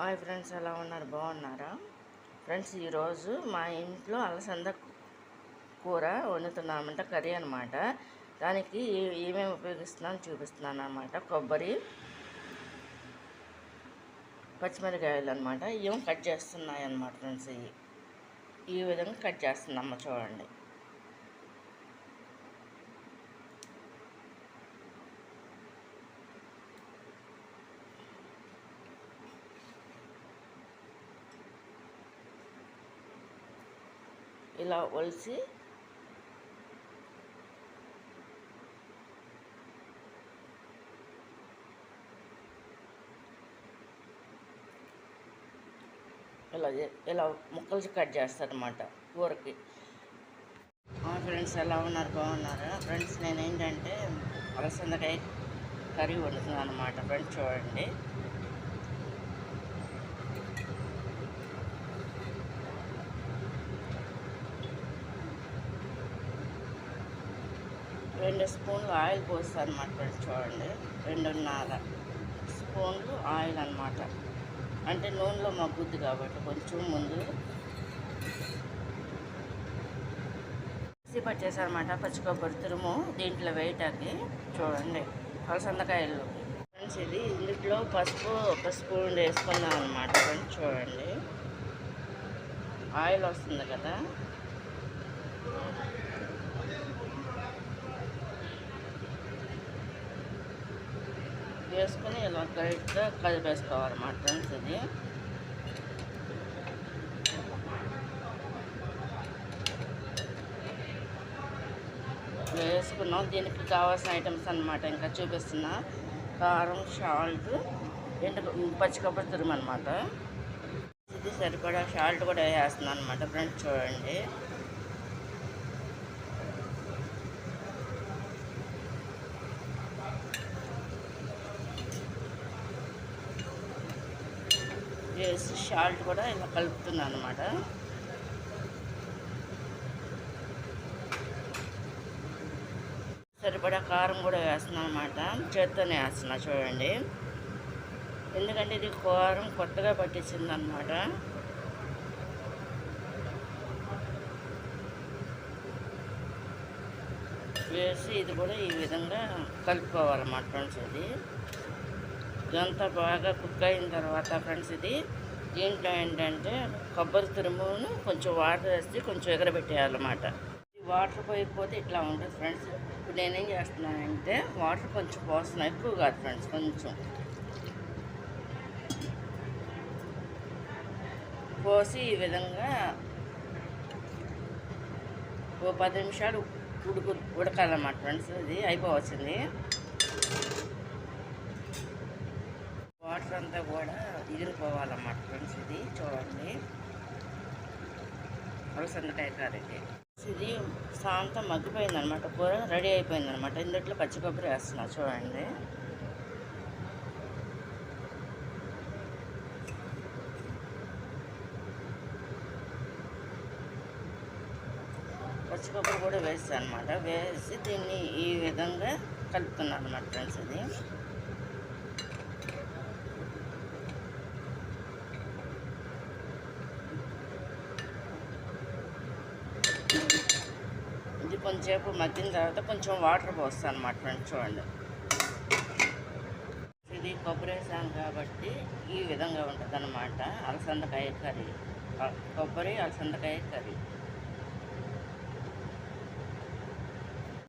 Hi friends, ఎలా ఉన్నారు? బాగున్నారా ఫ్రెండ్స్? ఈరోజు మా ఇంట్లో అలసంద కూర వండుతున్నామంట, కర్రీ అనమాట. దానికి ఏమేమి ఉపయోగిస్తున్నాను చూపిస్తున్నాను అనమాట. కొబ్బరి, పచ్చిమిరకాయలు అనమాట. ఏం కట్ చేస్తున్నాయి అనమాట ఫ్రెండ్స్. ఈ విధంగా కట్ చేస్తున్నాము, చూడండి. ఇలా ఒలిసి ఇలా ముక్కలు కట్ చేస్తారనమాట కూరకి. ఫ్రెండ్స్, ఎలా ఉన్నారు? బాగున్నారా ఫ్రెండ్స్? నేనేంటంటే అలసందకాయ కర్రీ వండుతున్నాను అనమాట ఫ్రెండ్స్, చూడండి. రెండు స్పూన్లు ఆయిల్ పోస్తాను అనమాట ఫ్రెండ్స్, చూడండి. 2.5 స్పూన్లు ఆయిల్ అనమాట. అంటే నూనెలో మగ్గుద్ది కాబట్టి కొంచెం ముందు మిక్సీ పట్టేసారనమాట. పచ్చి కొబ్బరి తురుము దీంట్లో వేయటానికి, చూడండి. అలసందకాయలు ఫ్రెండ్స్, ఇందులో పసుపు 1 స్పూన్ వేసుకున్నాం అనమాట ఫ్రెండ్స్, చూడండి. ఆయిల్ వస్తుంది కదా, వేసుకొని ఇలా గట్టిగా కలిపేసుకోవాలన్నమాట ఫ్రెండ్స్. ఇది వేసుకున్నాం. దీనికి కావాల్సిన ఐటమ్స్ అన్నమాట ఇంకా చూపిస్తున్నా. కారం, సాల్ట్, పచ్చి కొబ్బరి తురుము అనమాట. ఇది సరిపడా సాల్ట్ కూడా వేస్తున్నాను అనమాట ఫ్రెండ్స్, చూడండి. వేసి సాల్ట్ కూడా ఇలా కలుపుతున్నాను అనమాట. సరిపడా కారం కూడా వేస్తున్నాను అనమాట. చేత్తోనే వేస్తున్నా, చూడండి. ఎందుకంటే ఇది కారం కొత్తగా పట్టించింది అనమాట. వేసి ఇది కూడా ఈ విధంగా కలుపుకోవాలన్నమాట ఫ్రెండ్స్. ఇదంతా బాగా కుక్ అయిన తర్వాత ఫ్రెండ్స్, దీంట్లో ఏంటంటే కొబ్బరి తురుమును కొంచెం వాటర్ వేసి కొంచెం ఎగరబెట్టేయాలన్నమాట. వాటర్ పోయిపోతే ఇట్లా ఉంటుంది ఫ్రెండ్స్. ఇప్పుడు నేనేం చేస్తున్నానంటే వాటర్ కొంచెం పోస్తున్నా, ఎక్కువ కాదు ఫ్రెండ్స్, కొంచెం పోసి ఈ విధంగా ఓ 10 నిమిషాలు ఉడకాలన్నమాట ఫ్రెండ్స్. ఇది అయిపోవచ్చింది. వాటర్ అంతా కూడా ఎగిరిపోవాలన్నమాట ఫ్రెండ్స్. ఇది చూడండి, అలసందకాయ కర్రీకి. ఇది సాంతం మగ్గిపోయిందనమాట, కూర రెడీ అయిపోయిందనమాట. ఇందులో పచ్చి కొబ్బరి వేస్తున్నా, చూడండి. పచ్చి కొబ్బరి కూడా వేస్తాను అనమాట. వేసి దీన్ని ఈ విధంగా కలుపుతున్నాను అనమాట ఫ్రెండ్స్. ఇది కొంచెంసేపు మగ్గిన తర్వాత కొంచెం వాటర్ పోస్తాను అనమాట ఫ్రెండ్స్, చూడండి. ఇది కొబ్బరి వేసాను కాబట్టి ఈ విధంగా ఉంటుంది అన్నమాట అలసందకాయ కర్రీ. కొబ్బరి అలసందకాయ కర్రీ.